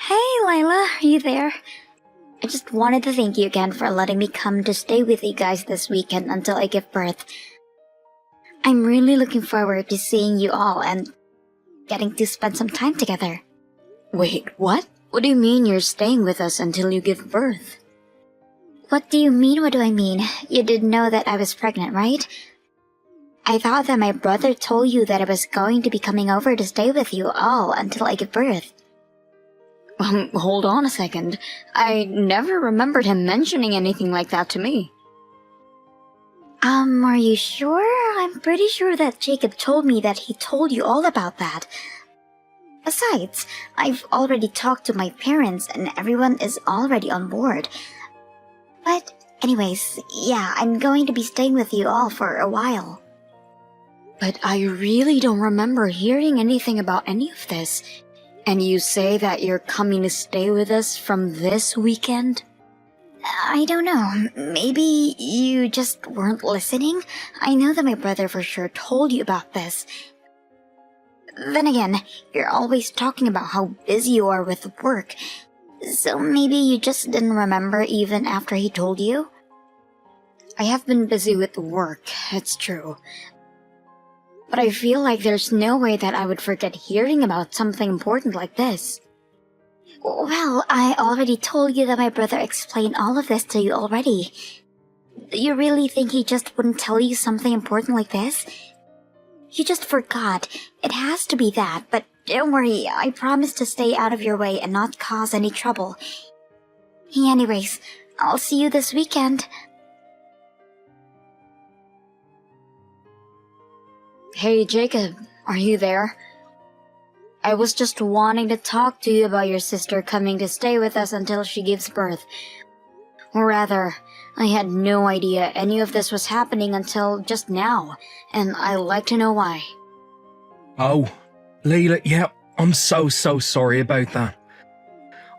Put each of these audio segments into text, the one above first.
Hey, Lila, are you there? I just wanted to thank you again for letting me come to stay with you guys this weekend until I give birth. I'm really looking forward to seeing you all and getting to spend some time together. Wait, what? What do you mean you're staying with us until you give birth? What do you mean, what do I mean? You didn't know that I was pregnant, right? I thought that my brother told you that I was going to be coming over to stay with you all until I give birth. Hold on a second. I never remembered him mentioning anything like that to me. Are you sure? I'm pretty sure that Jacob told me that he told you all about that. Besides, I've already talked to my parents and everyone is already on board. But anyways, yeah, I'm going to be staying with you all for a while. But I really don't remember hearing anything about any of this. And you say that you're coming to stay with us from this weekend? I don't know. Maybe you just weren't listening? I know that my brother for sure told you about this. Then again, you're always talking about how busy you are with work. So maybe you just didn't remember even after he told you? I have been busy with work, it's true. But I feel like there's no way that I would forget hearing about something important like this. Well, I already told you that my brother explained all of this to you already. You really think he just wouldn't tell you something important like this? You just forgot. It has to be that, but don't worry, I promise to stay out of your way and not cause any trouble. Anyways, I'll see you this weekend. Hey Jacob, are you there? I was just wanting to talk to you about your sister coming to stay with us until she gives birth. Or rather, I had no idea any of this was happening until just now, and I'd like to know why. Oh, Leila, yeah, I'm so sorry about that.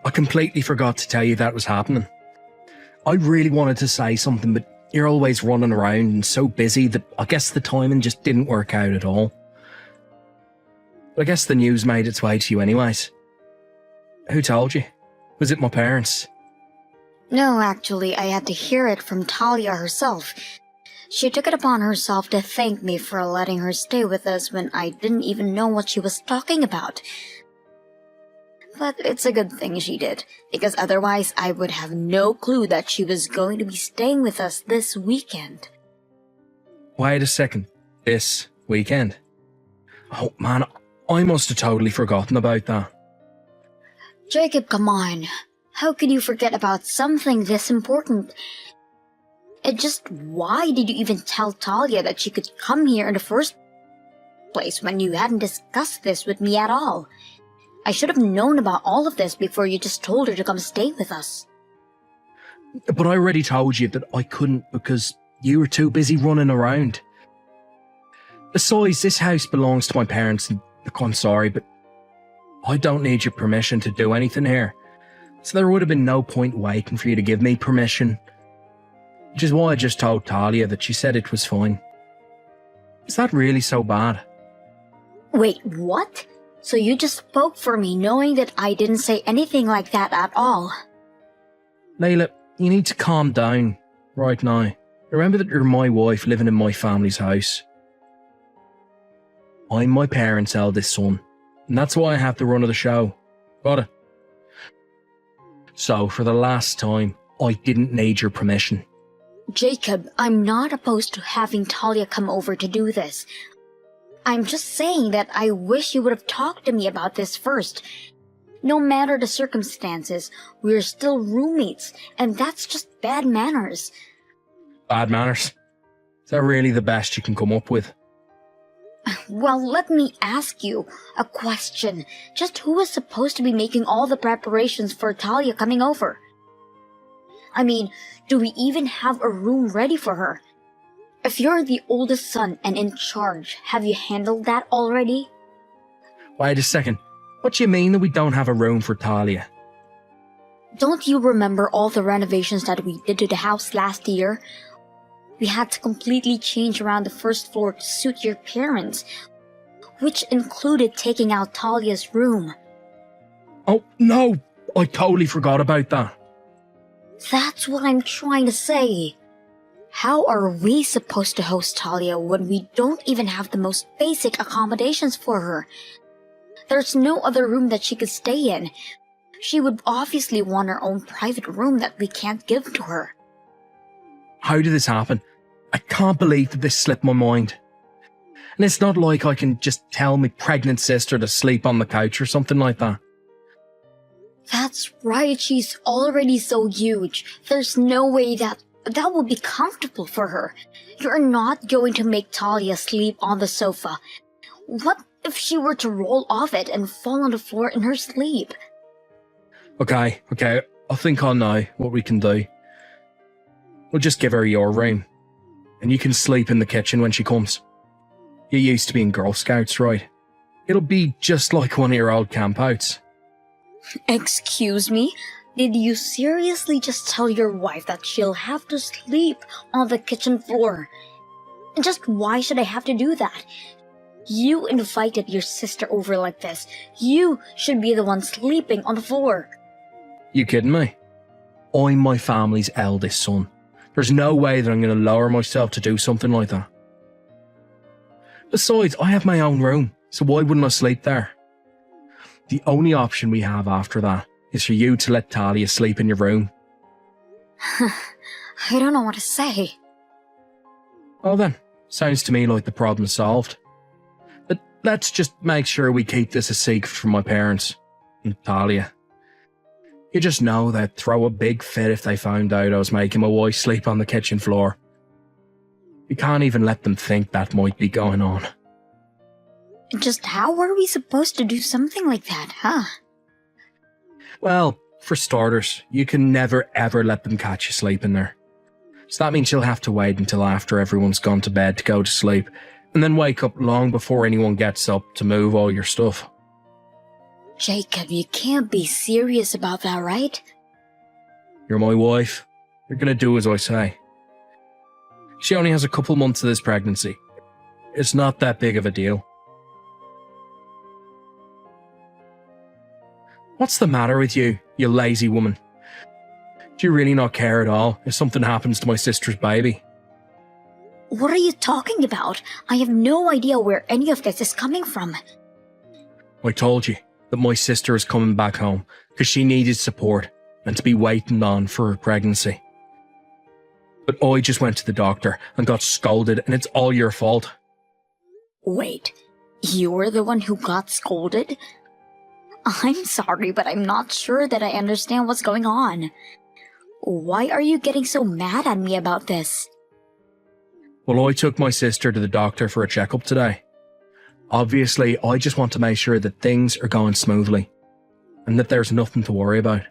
I completely forgot to tell you that was happening. I really wanted to say something, but you're always running around and so busy that I guess the timing just didn't work out at all. But I guess the news made its way to you anyways. Who told you? Was it my parents? No, actually, I had to hear it from Talia herself. She took it upon herself to thank me for letting her stay with us when I didn't even know what she was talking about. But it's a good thing she did, because otherwise I would have no clue that she was going to be staying with us this weekend. Wait a second. This weekend? Oh man, I must have totally forgotten about that. Jacob, come on. How could you forget about something this important? Why did you even tell Talia that she could come here in the first place when you hadn't discussed this with me at all? I should have known about all of this before you just told her to come stay with us. But I already told you that I couldn't because you were too busy running around. Besides, this house belongs to my parents and look, I'm sorry, but I don't need your permission to do anything here. So there would have been no point waiting for you to give me permission. Which is why I just told Talia that she said it was fine. Is that really so bad? Wait, what? So you just spoke for me knowing that I didn't say anything like that at all? Layla, you need to calm down right now. Remember that you're my wife living in my family's house. I'm my parents' eldest son, and that's why I have the run of the show. Got it? So, for the last time, I didn't need your permission. Jacob, I'm not opposed to having Talia come over to do this. I'm just saying that I wish you would have talked to me about this first. No matter the circumstances, we're still roommates, and that's just bad manners. Bad manners? Is that really the best you can come up with? Well, let me ask you a question. Just who is supposed to be making all the preparations for Talia coming over? I mean, do we even have a room ready for her? If you're the oldest son and in charge, have you handled that already? Wait a second. What do you mean that we don't have a room for Talia? Don't you remember all the renovations that we did to the house last year? We had to completely change around the first floor to suit your parents, which included taking out Talia's room. Oh, no! I totally forgot about that. That's what I'm trying to say. How are we supposed to host Talia when we don't even have the most basic accommodations for her? There's no other room that she could stay in. She would obviously want her own private room that we can't give to her. How did this happen? I can't believe that this slipped my mind. And it's not like I can just tell my pregnant sister to sleep on the couch or something like that. That's right, she's already so huge. There's no way that will be comfortable for her. You're not going to make Talia sleep on the sofa. What if she were to roll off it and fall on the floor in her sleep? Okay, I think I know what we can do. We'll just give her your room. And you can sleep in the kitchen when she comes. You used to be in Girl Scouts, right? It'll be just like one of your old campouts. Excuse me? Did you seriously just tell your wife that she'll have to sleep on the kitchen floor? Just why should I have to do that? You invited your sister over like this. You should be the one sleeping on the floor. You kidding me? I'm my family's eldest son. There's no way that I'm going to lower myself to do something like that. Besides, I have my own room, so why wouldn't I sleep there? The only option we have after that is for you to let Talia sleep in your room. I don't know what to say. Oh then, sounds to me like the problem's solved. But let's just make sure we keep this a secret from my parents and Talia. You just know they'd throw a big fit if they found out I was making my wife sleep on the kitchen floor. You can't even let them think that might be going on. Just how are we supposed to do something like that, huh? Well, for starters, you can never ever let them catch you sleeping there. So that means you'll have to wait until after everyone's gone to bed to go to sleep, and then wake up long before anyone gets up to move all your stuff. Jacob, you can't be serious about that, right? You're my wife. You're gonna do as I say. She only has a couple months of this pregnancy. It's not that big of a deal. What's the matter with you, you lazy woman? Do you really not care at all if something happens to my sister's baby? What are you talking about? I have no idea where any of this is coming from. I told you that my sister is coming back home because she needed support and to be waiting on for her pregnancy. But I just went to the doctor and got scolded, and it's all your fault. Wait, you were the one who got scolded? I'm sorry, but I'm not sure that I understand what's going on. Why are you getting so mad at me about this? Well, I took my sister to the doctor for a checkup today. Obviously, I just want to make sure that things are going smoothly and that there's nothing to worry about.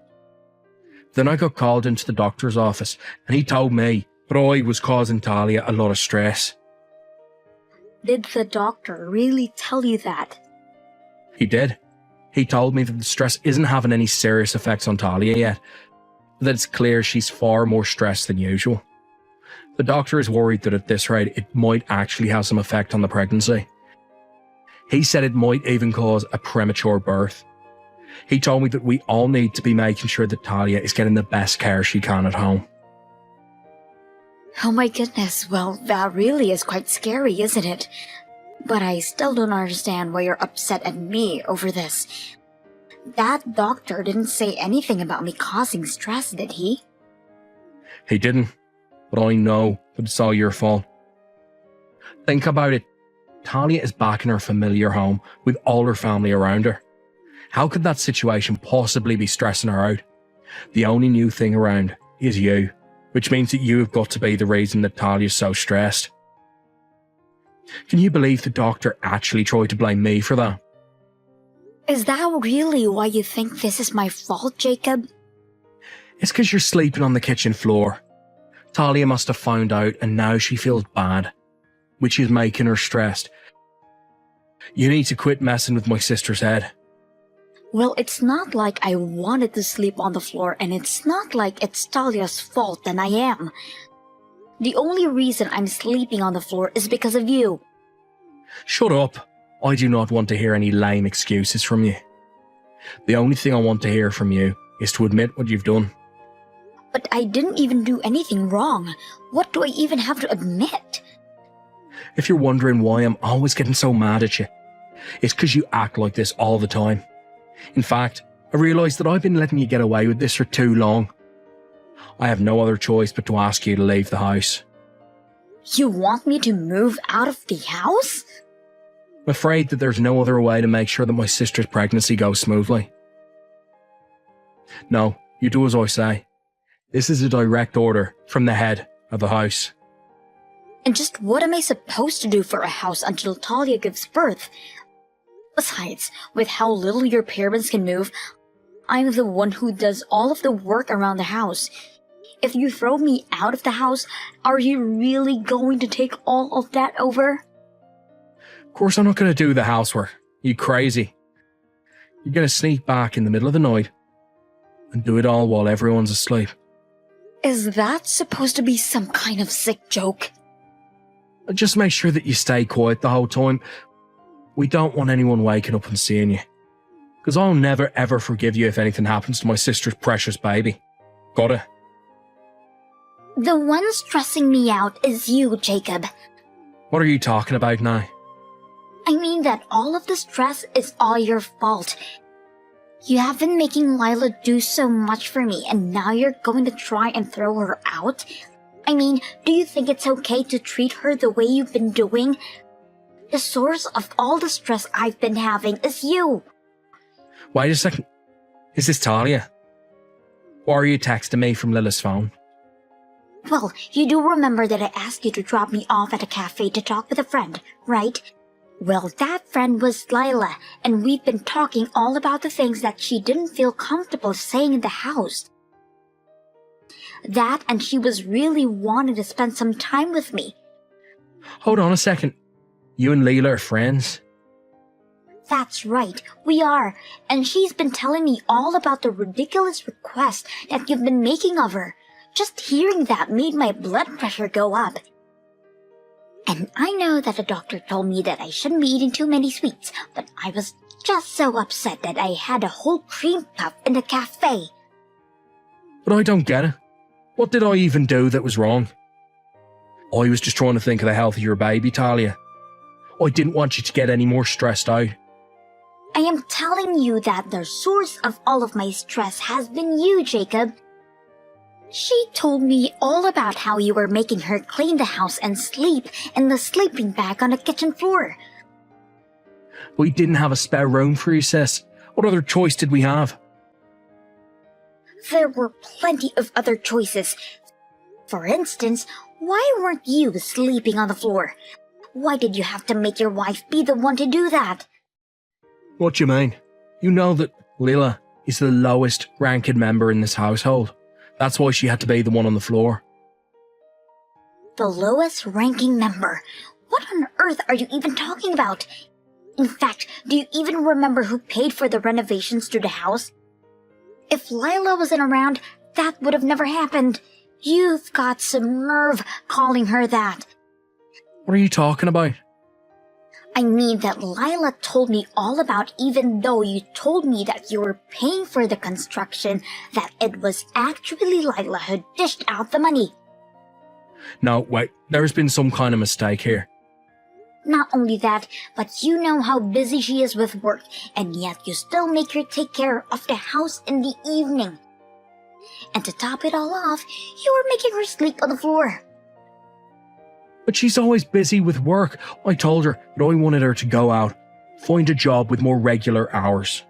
Then I got called into the doctor's office and he told me that I was causing Talia a lot of stress. Did the doctor really tell you that? He did. He told me that the stress isn't having any serious effects on Talia yet, but that it's clear she's far more stressed than usual. The doctor is worried that at this rate it might actually have some effect on the pregnancy. He said it might even cause a premature birth. He told me that we all need to be making sure that Talia is getting the best care she can at home. Oh my goodness, well, that really is quite scary, isn't it? But I still don't understand why you're upset at me over this. That doctor didn't say anything about me causing stress, did he? He didn't, but I know that it's all your fault. Think about it. Talia is back in her familiar home with all her family around her. How could that situation possibly be stressing her out? The only new thing around is you, which means that you have got to be the reason that Talia's so stressed. Can you believe the doctor actually tried to blame me for that? Is that really why you think this is my fault, Jacob? It's because you're sleeping on the kitchen floor. Talia must have found out and now she feels bad, which is making her stressed. You need to quit messing with my sister's head. Well, it's not like I wanted to sleep on the floor, and it's not like it's Talia's fault that I am. The only reason I'm sleeping on the floor is because of you. Shut up. I do not want to hear any lame excuses from you. The only thing I want to hear from you is to admit what you've done. But I didn't even do anything wrong. What do I even have to admit? If you're wondering why I'm always getting so mad at you, it's because you act like this all the time. In fact, I realise that I've been letting you get away with this for too long. I have no other choice but to ask you to leave the house. You want me to move out of the house? I'm afraid that there's no other way to make sure that my sister's pregnancy goes smoothly. No, you do as I say. This is a direct order from the head of the house. And just what am I supposed to do for a house until Talia gives birth? Besides, with how little your parents can move, I'm the one who does all of the work around the house. If you throw me out of the house, are you really going to take all of that over? Of course I'm not going to do the housework. You crazy. You're going to sneak back in the middle of the night and do it all while everyone's asleep. Is that supposed to be some kind of sick joke? Just make sure that you stay quiet the whole time. We don't want anyone waking up and seeing you. Because I'll never ever forgive you if anything happens to my sister's precious baby. Got it? The one stressing me out is you, Jacob. What are you talking about now? I mean that all of the stress is all your fault. You have been making Lila do so much for me, and now you're going to try and throw her out? I mean, do you think it's okay to treat her the way you've been doing? The source of all the stress I've been having is you. Wait a second. Is this Talia? Or are you texting me from Lila's phone? Well, you do remember that I asked you to drop me off at a cafe to talk with a friend, right? Well, that friend was Lila, and we've been talking all about the things that she didn't feel comfortable saying in the house. That, and she was really wanting to spend some time with me. Hold on a second. You and Leela are friends? That's right, we are, and she's been telling me all about the ridiculous request that you've been making of her. Just hearing that made my blood pressure go up. And I know that the doctor told me that I shouldn't be eating too many sweets, but I was just so upset that I had a whole cream puff in the cafe. But I don't get it. What did I even do that was wrong? I was just trying to think of the health of your baby, Talia. I didn't want you to get any more stressed out. I am telling you that the source of all of my stress has been you, Jacob. She told me all about how you were making her clean the house and sleep in the sleeping bag on the kitchen floor. We didn't have a spare room for you, sis. What other choice did we have? There were plenty of other choices. For instance, why weren't you sleeping on the floor? Why did you have to make your wife be the one to do that? What do you mean? You know that Lila is the lowest ranking member in this household. That's why she had to be the one on the floor. The lowest ranking member? What on earth are you even talking about? In fact, do you even remember who paid for the renovations to the house? If Lila wasn't around, that would have never happened. You've got some nerve calling her that. What are you talking about? I mean that Lila told me all about, even though you told me that you were paying for the construction, that it was actually Lila who dished out the money. No, wait, there's been some kind of mistake here. Not only that, but you know how busy she is with work, and yet you still make her take care of the house in the evening. And to top it all off, you were making her sleep on the floor. But she's always busy with work. I told her that I wanted her to go out, find a job with more regular hours.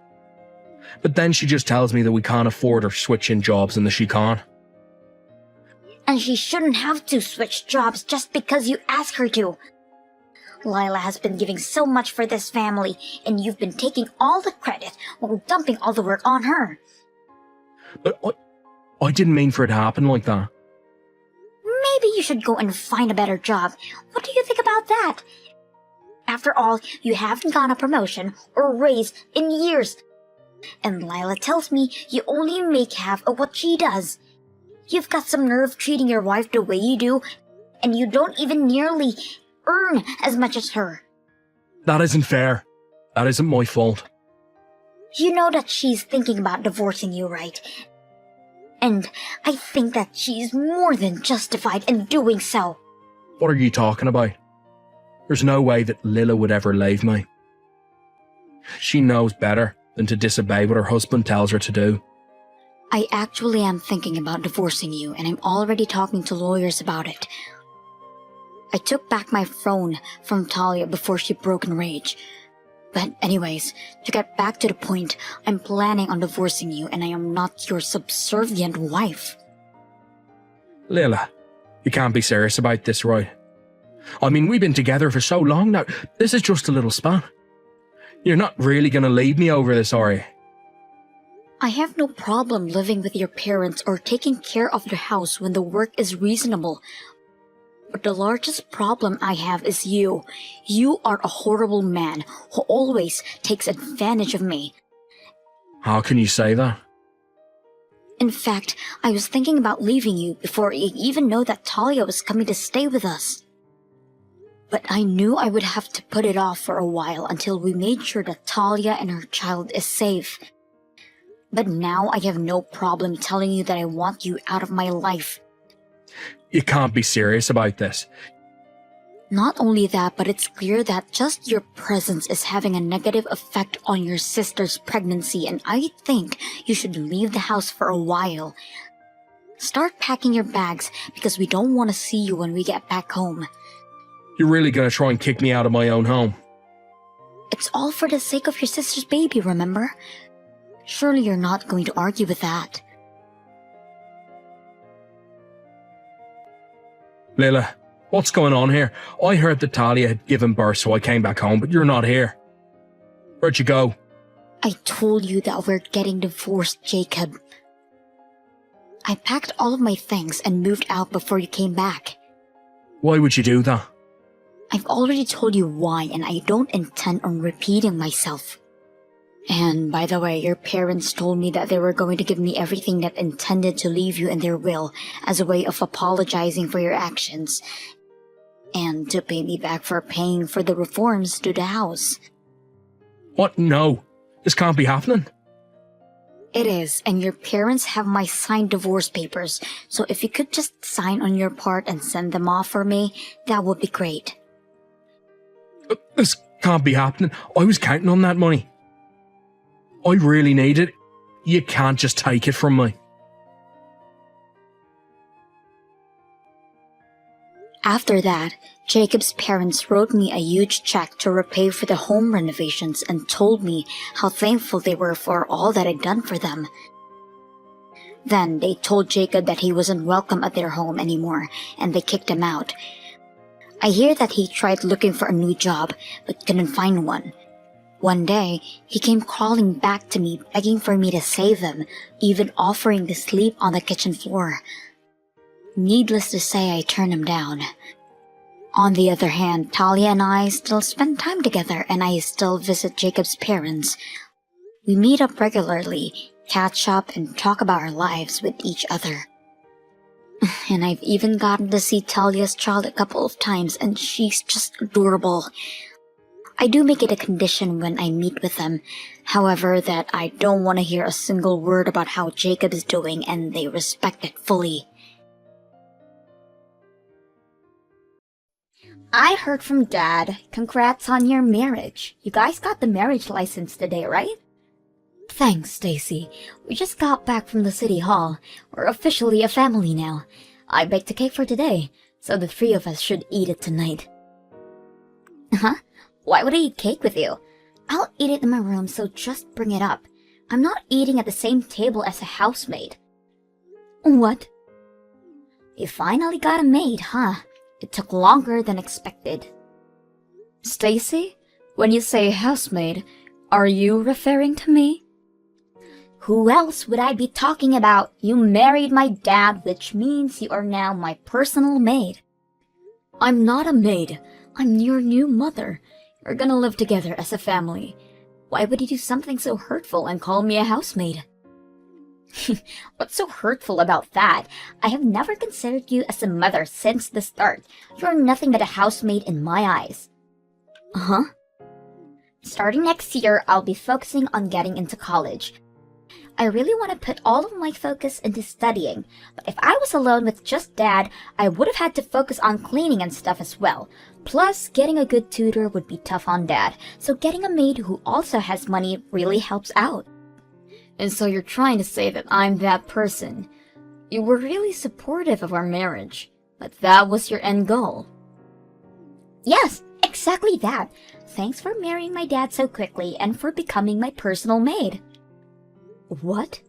But then she just tells me that we can't afford her switching jobs and that she can't. And she shouldn't have to switch jobs just because you ask her to. Lila has been giving so much for this family, and you've been taking all the credit while dumping all the work on her. But I didn't mean for it to happen like that. Maybe you should go and find a better job. What do you think about that? After all, you haven't gotten a promotion or raise in years. And Lila tells me you only make half of what she does. You've got some nerve treating your wife the way you do, and you don't even nearly earn as much as her. That isn't fair. That isn't my fault. You know that she's thinking about divorcing you, right? And I think that she's more than justified in doing so. What are you talking about? There's no way that Lila would ever leave me. She knows better than to disobey what her husband tells her to do. I actually am thinking about divorcing you, and I'm already talking to lawyers about it. I took back my phone from Talia before she broke in rage. But anyways, to get back to the point, I'm planning on divorcing you, and I am not your subservient wife. Lila, you can't be serious about this, right? I mean, we've been together for so long now. This is just a little span. You're not really going to leave me over this, are you? I have no problem living with your parents or taking care of the house when the work is reasonable. But the largest problem I have is you. You are a horrible man who always takes advantage of me. How can you say that? In fact, I was thinking about leaving you before you even know that Talia was coming to stay with us. But I knew I would have to put it off for a while until we made sure that Talia and her child is safe. But now I have no problem telling you that I want you out of my life. You can't be serious about this. Not only that, but it's clear that just your presence is having a negative effect on your sister's pregnancy, and I think you should leave the house for a while. Start packing your bags because we don't want to see you when we get back home. You're really going to try and kick me out of my own home? It's all for the sake of your sister's baby, remember? Surely you're not going to argue with that. Lila, what's going on here? I heard that Talia had given birth, so I came back home, but you're not here. Where'd you go? I told you that we're getting divorced, Jacob. I packed all of my things and moved out before you came back. Why would you do that? I've already told you why, and I don't intend on repeating myself. And by the way, your parents told me that they were going to give me everything that intended to leave you in their will as a way of apologizing for your actions, and to pay me back for paying for the reforms to the house. What? No. This can't be happening. It is, and your parents have my signed divorce papers, so if you could just sign on your part and send them off for me, that would be great. This can't be happening. I was counting on that money. I really need it. You can't just take it from me. After that, Jacob's parents wrote me a huge check to repay for the home renovations and told me how thankful they were for all that I'd done for them. Then they told Jacob that he wasn't welcome at their home anymore, and they kicked him out. I hear that he tried looking for a new job, but couldn't find one. One day, he came crawling back to me, begging for me to save him, even offering to sleep on the kitchen floor. Needless to say, I turned him down. On the other hand, Talia and I still spend time together, and I still visit Jacob's parents. We meet up regularly, catch up, and talk about our lives with each other. And I've even gotten to see Talia's child a couple of times, and she's just adorable. I do make it a condition when I meet with them, however, that I don't want to hear a single word about how Jacob is doing, and they respect it fully. I heard from Dad. Congrats on your marriage. You guys got the marriage license today, right? Thanks, Stacy. We just got back from the city hall. We're officially a family now. I baked a cake for today, so the three of us should eat it tonight. Huh? Why would I eat cake with you? I'll eat it in my room, so just bring it up. I'm not eating at the same table as a housemaid. What? You finally got a maid, huh? It took longer than expected. Stacy, when you say housemaid, are you referring to me? Who else would I be talking about? You married my dad, which means you are now my personal maid. I'm not a maid. I'm your new mother. We're gonna live together as a family. Why would you do something so hurtful and call me a housemaid? What's so hurtful about that? I have never considered you as a mother since the start. You're nothing but a housemaid in my eyes. Huh? Starting next year, I'll be focusing on getting into college. I really want to put all of my focus into studying, but if I was alone with just Dad, I would have had to focus on cleaning and stuff as well. Plus, getting a good tutor would be tough on Dad, so getting a maid who also has money really helps out. And so you're trying to say that I'm that person. You were really supportive of our marriage, but that was your end goal. Yes, exactly that. Thanks for marrying my dad so quickly and for becoming my personal maid. What?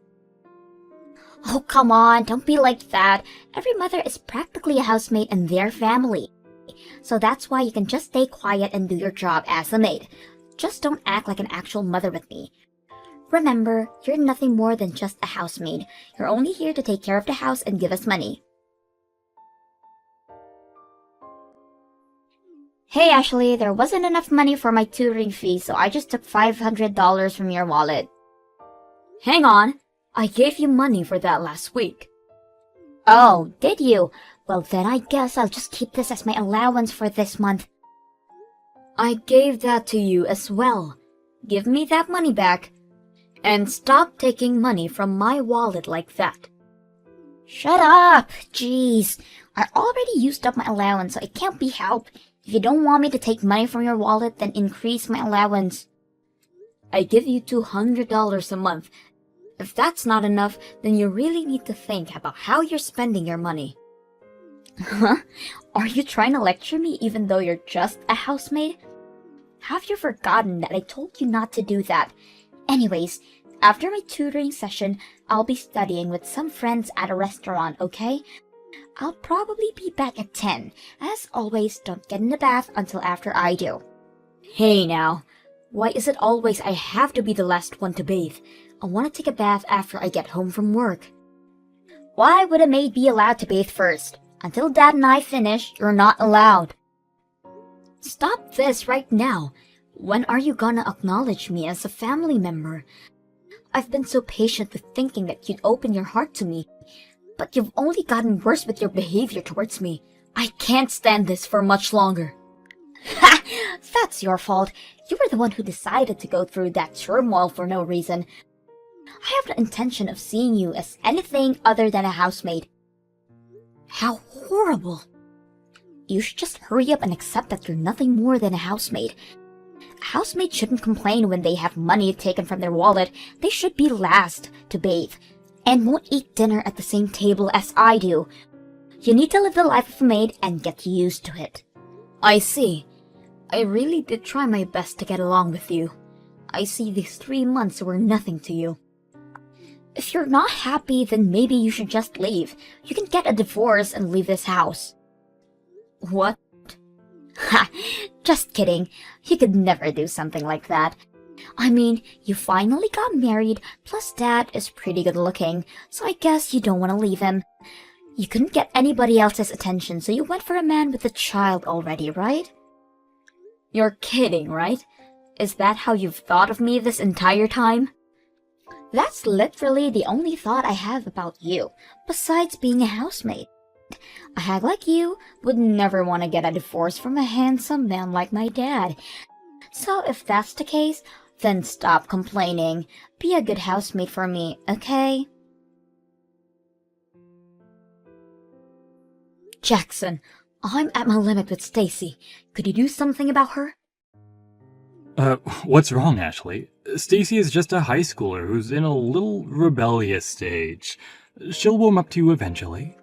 Oh, come on, don't be like that. Every mother is practically a housemaid in their family. So that's why you can just stay quiet and do your job as a maid. Just don't act like an actual mother with me. Remember, you're nothing more than just a housemaid. You're only here to take care of the house and give us money. Hey Ashley, there wasn't enough money for my tutoring fee, so I just took $500 from your wallet. Hang on, I gave you money for that last week. Oh, did you? Well then I guess I'll just keep this as my allowance for this month. I gave that to you as well. Give me that money back. And stop taking money from my wallet like that. Shut up! Jeez. I already used up my allowance, so it can't be helped. If you don't want me to take money from your wallet, then increase my allowance. I give you $200 a month. If that's not enough, then you really need to think about how you're spending your money. Huh? Are you trying to lecture me even though you're just a housemaid? Have you forgotten that I told you not to do that? Anyways, after my tutoring session, I'll be studying with some friends at a restaurant, okay? I'll probably be back at 10. As always, don't get in the bath until after I do. Hey now, why is it always I have to be the last one to bathe? I want to take a bath after I get home from work. Why would a maid be allowed to bathe first? Until Dad and I finish, you're not allowed. Stop this right now. When are you gonna acknowledge me as a family member? I've been so patient with thinking that you'd open your heart to me, but you've only gotten worse with your behavior towards me. I can't stand this for much longer. Ha! That's your fault. You were the one who decided to go through that turmoil for no reason. I have no intention of seeing you as anything other than a housemaid. How horrible. You should just hurry up and accept that you're nothing more than a housemaid. A housemaid shouldn't complain when they have money taken from their wallet. They should be last to bathe, and won't eat dinner at the same table as I do. You need to live the life of a maid and get used to it. I see. I really did try my best to get along with you. I see these 3 months were nothing to you. If you're not happy, then maybe you should just leave. You can get a divorce and leave this house. What? Ha! Just kidding. You could never do something like that. I mean, you finally got married, plus Dad is pretty good looking, so I guess you don't want to leave him. You couldn't get anybody else's attention, so you went for a man with a child already, right? You're kidding, right? Is that how you've thought of me this entire time? That's literally the only thought I have about you, besides being a housemaid. A hag like you would never want to get a divorce from a handsome man like my dad. So if that's the case, then stop complaining. Be a good housemaid for me, okay? Jackson, I'm at my limit with Stacy. Could you do something about her? What's wrong, Ashley? Stacy is just a high schooler who's in a little rebellious stage. She'll warm up to you eventually.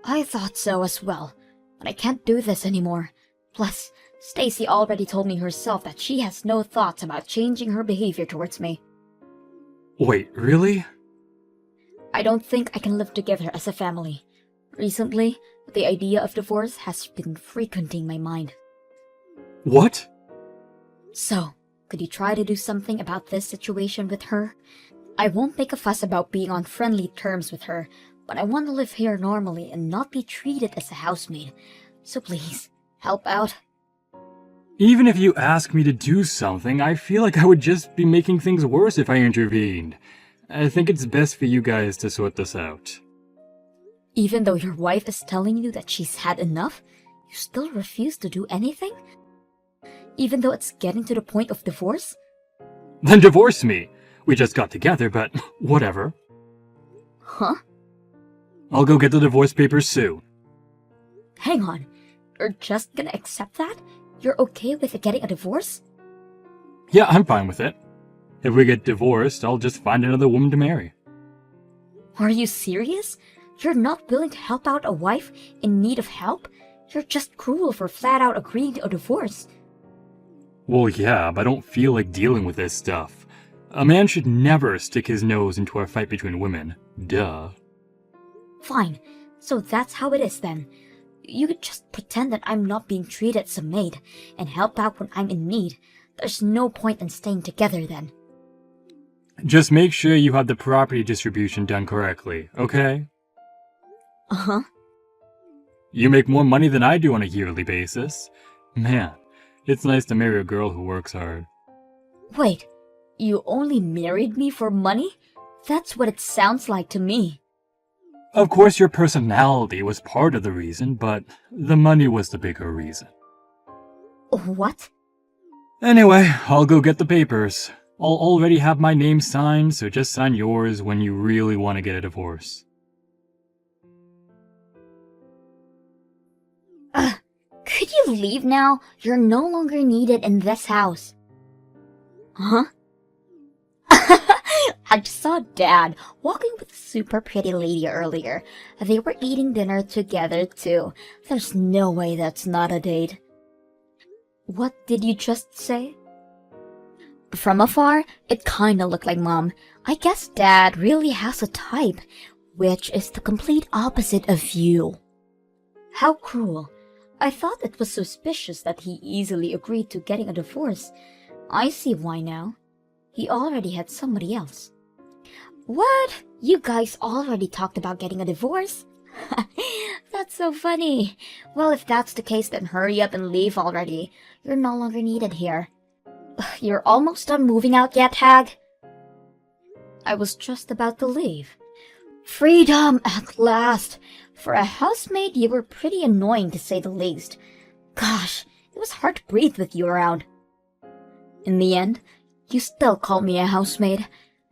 I thought so as well, but I can't do this anymore. Plus, Stacy already told me herself that she has no thoughts about changing her behavior towards me. Wait, really? I don't think I can live together as a family. Recently, the idea of divorce has been frequenting my mind. What? So, could you try to do something about this situation with her? I won't make a fuss about being on friendly terms with her, but I want to live here normally and not be treated as a housemaid. So please, help out. Even if you ask me to do something, I feel like I would just be making things worse if I intervened. I think it's best for you guys to sort this out. Even though your wife is telling you that she's had enough, you still refuse to do anything? even though it's getting to the point of divorce? Then divorce me. We just got together, but whatever. Huh? I'll go get the divorce papers soon. Hang on. You're just gonna accept that? You're okay with getting a divorce? Yeah, I'm fine with it. If we get divorced, I'll just find another woman to marry. Are you serious? You're not willing to help out a wife in need of help? You're just cruel for flat out agreeing to a divorce. Well, yeah, but I don't feel like dealing with this stuff. A man should never stick his nose into a fight between women. Duh. Fine. So that's how it is then. You could just pretend that I'm not being treated as a maid and help out when I'm in need. There's no point in staying together then. Just make sure you have the property distribution done correctly, okay? Uh-huh. You make more money than I do on a yearly basis. Man, it's nice to marry a girl who works hard. Wait, you only married me for money? That's what it sounds like to me. Of course, your personality was part of the reason, but the money was the bigger reason. What? Anyway, I'll go get the papers. I'll already have my name signed, so just sign yours when you really want to get a divorce. Could you leave now? You're no longer needed in this house. Huh? I just saw Dad walking with a super pretty lady earlier. They were eating dinner together too. There's no way that's not a date. What did you just say? From afar, it kinda looked like Mom. I guess Dad really has a type, which is the complete opposite of you. How cruel. I thought it was suspicious that he easily agreed to getting a divorce. I see why now. He already had somebody else. What? You guys already talked about getting a divorce? That's so funny. Well, if that's the case, then hurry up and leave already. You're no longer needed here. You're almost done moving out yet, Hag? I was just about to leave. Freedom at last! For a housemaid, you were pretty annoying to say the least. Gosh, it was hard to breathe with you around. In the end, you still call me a housemaid.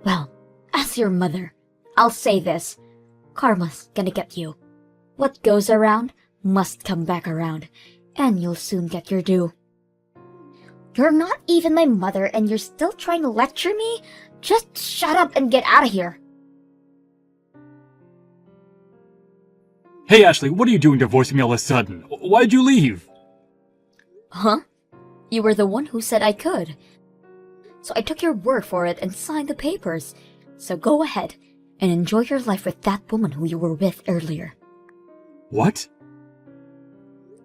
Well, as your mother, I'll say this. Karma's gonna get you. What goes around must come back around, and you'll soon get your due. You're not even my mother and you're still trying to lecture me? Just shut up and get out of here. Hey Ashley, what are you doing divorcing me all of a sudden? Why'd you leave? Huh? You were the one who said I could. So I took your word for it and signed the papers. So go ahead and enjoy your life with that woman who you were with earlier. What?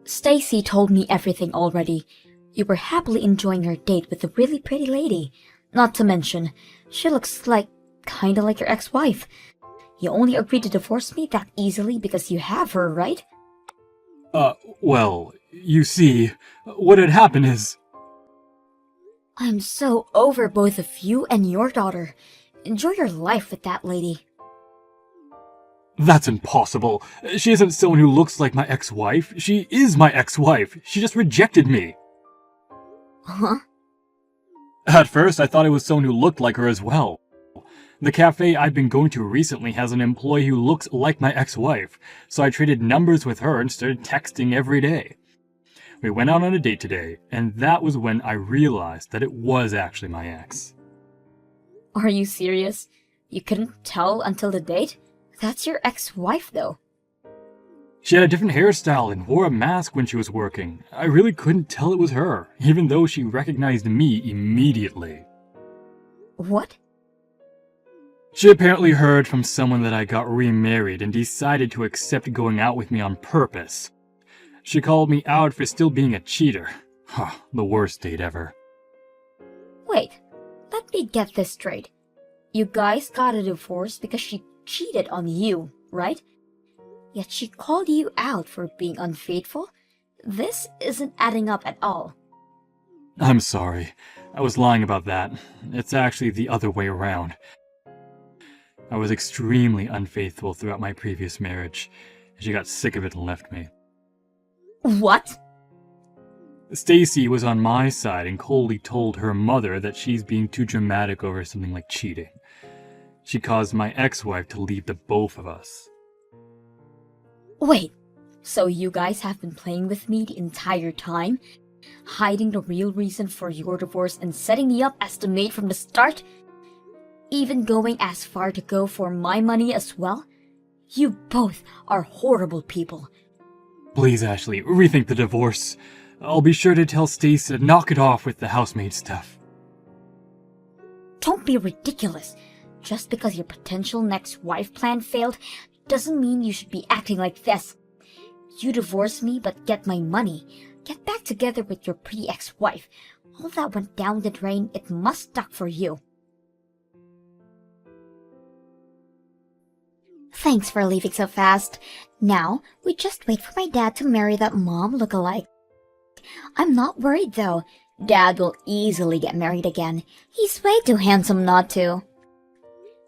Stacy told me everything already. You were happily enjoying your date with a really pretty lady. Not to mention, she looks like kinda like your ex-wife. You only agreed to divorce me that easily because you have her, right? Well, you see, what had happened is... I'm so over both of you and your daughter. Enjoy your life with that lady. That's impossible. She isn't someone who looks like my ex-wife. She is my ex-wife. She just rejected me. Huh? At first, I thought it was someone who looked like her as well. The cafe I've been going to recently has an employee who looks like my ex-wife, so I traded numbers with her and started texting every day. We went out on a date today, and that was when I realized that it was actually my ex. Are you serious? You couldn't tell until the date? That's your ex-wife, though. She had a different hairstyle and wore a mask when she was working. I really couldn't tell it was her, even though she recognized me immediately. What? She apparently heard from someone that I got remarried and decided to accept going out with me on purpose. She called me out for still being a cheater. The worst date ever. Wait, let me get this straight. You guys got a divorce because she cheated on you, right? Yet she called you out for being unfaithful? This isn't adding up at all. I'm sorry. I was lying about that. It's actually the other way around. I was extremely unfaithful throughout my previous marriage. She got sick of it and left me. What? Stacy was on my side and coldly told her mother that she's being too dramatic over something like cheating. She caused my ex-wife to leave the both of us. Wait, so you guys have been playing with me the entire time? Hiding the real reason for your divorce and setting me up as the maid from the start? Even going as far to go for my money as well? You both are horrible people. Please, Ashley, rethink the divorce. I'll be sure to tell Stacy to knock it off with the housemaid stuff. Don't be ridiculous. Just because your potential next wife plan failed doesn't mean you should be acting like this. You divorce me but get my money. Get back together with your pretty ex-wife. All that went down the drain, it must stuck for you. Thanks for leaving so fast. Now, we just wait for my dad to marry that mom lookalike. I'm not worried though. Dad will easily get married again. He's way too handsome not to.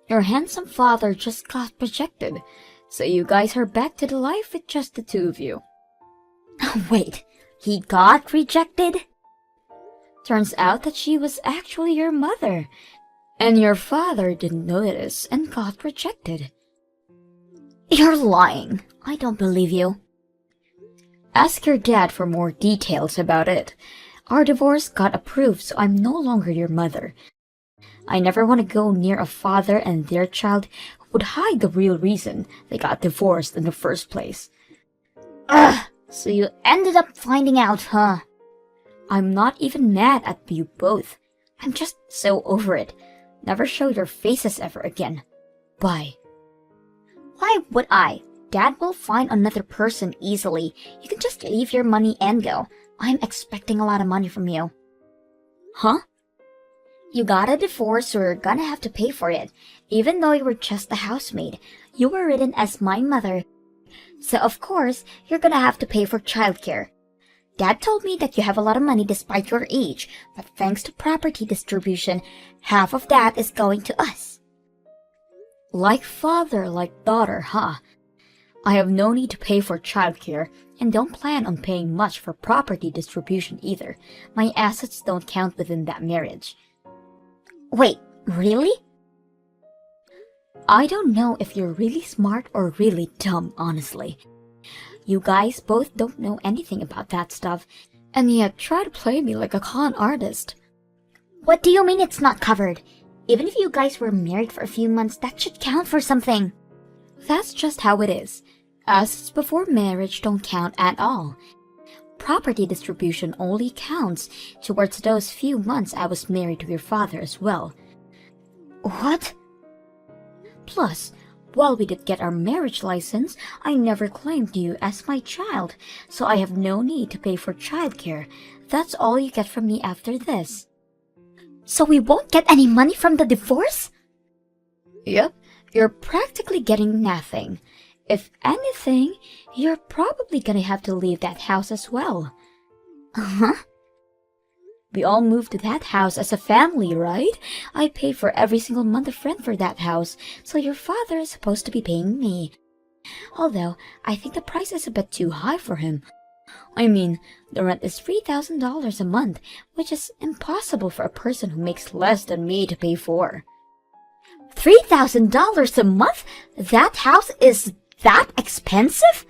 Your handsome father just got rejected, so you guys are back to the life with just the two of you. Wait, he got rejected? Turns out that she was actually your mother, and your father didn't notice and got rejected. You're lying. I don't believe you. Ask your dad for more details about it. Our divorce got approved, so I'm no longer your mother. I never want to go near a father and their child who would hide the real reason they got divorced in the first place. Ugh! So you ended up finding out, huh? I'm not even mad at you both. I'm just so over it. Never show your faces ever again. Bye. Why would I? Dad will find another person easily. You can just leave your money and go. I'm expecting a lot of money from you. Huh? You got a divorce, so you're gonna have to pay for it. Even though you were just a housemaid, you were written as my mother. So of course, you're gonna have to pay for childcare. Dad told me that you have a lot of money despite your age, but thanks to property distribution, half of that is going to us. Like father, like daughter, huh? I have no need to pay for childcare, and don't plan on paying much for property distribution either. My assets don't count within that marriage. Wait, really? I don't know if you're really smart or really dumb, honestly. You guys both don't know anything about that stuff, and yet try to play me like a con artist. What do you mean it's not covered? Even if you guys were married for a few months, that should count for something. That's just how it is. Assets before marriage don't count at all. Property distribution only counts towards those few months I was married to your father as well. What? Plus, while we did get our marriage license, I never claimed you as my child, so I have no need to pay for childcare. That's all you get from me after this. So we won't get any money from the divorce? Yep, you're practically getting nothing. If anything, you're probably gonna have to leave that house as well. Uh-huh. We all moved to that house as a family, right? I pay for every single month of rent for that house, so your father is supposed to be paying me. Although, I think the price is a bit too high for him. I mean, the rent is $3,000 a month, which is impossible for a person who makes less than me to pay for. $3,000 a month? That house is that expensive?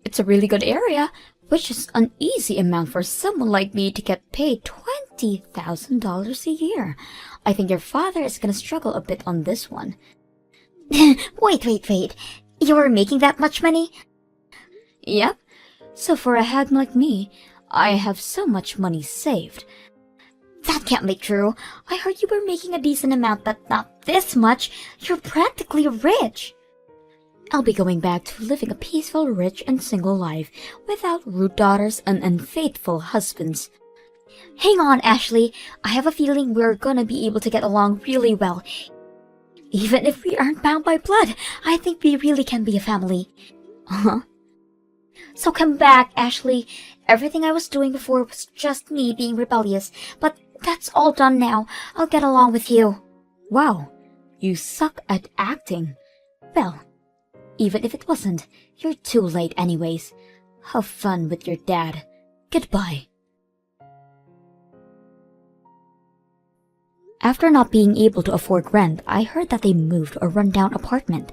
It's a really good area, which is an easy amount for someone like me to get paid $20,000 a year. I think your father is gonna struggle a bit on this one. Wait. You were making that much money? Yep. So for a hag like me, I have so much money saved. That can't be true. I heard you were making a decent amount, but not this much. You're practically rich. I'll be going back to living a peaceful, rich, and single life without rude daughters and unfaithful husbands. Hang on, Ashley. I have a feeling we're gonna be able to get along really well. Even if we aren't bound by blood, I think we really can be a family. Uh-huh. So come back, Ashley. Everything I was doing before was just me being rebellious, but that's all done now. I'll get along with you. Wow, you suck at acting. Well, even if it wasn't, you're too late anyways. Have fun with your dad. Goodbye. After not being able to afford rent, I heard that they moved a rundown apartment.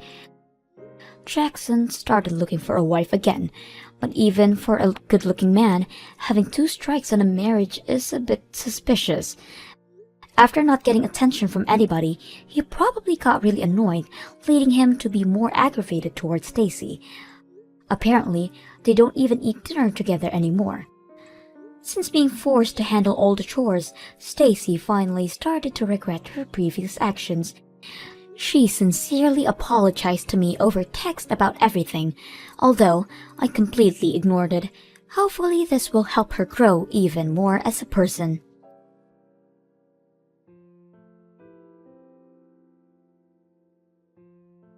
Jackson started looking for a wife again, but even for a good-looking man, having 2 strikes on a marriage is a bit suspicious. After not getting attention from anybody, he probably got really annoyed, leading him to be more aggravated towards Stacy. Apparently, they don't even eat dinner together anymore. Since being forced to handle all the chores, Stacy finally started to regret her previous actions. She sincerely apologized to me over text about everything, although I completely ignored it. Hopefully this will help her grow even more as a person.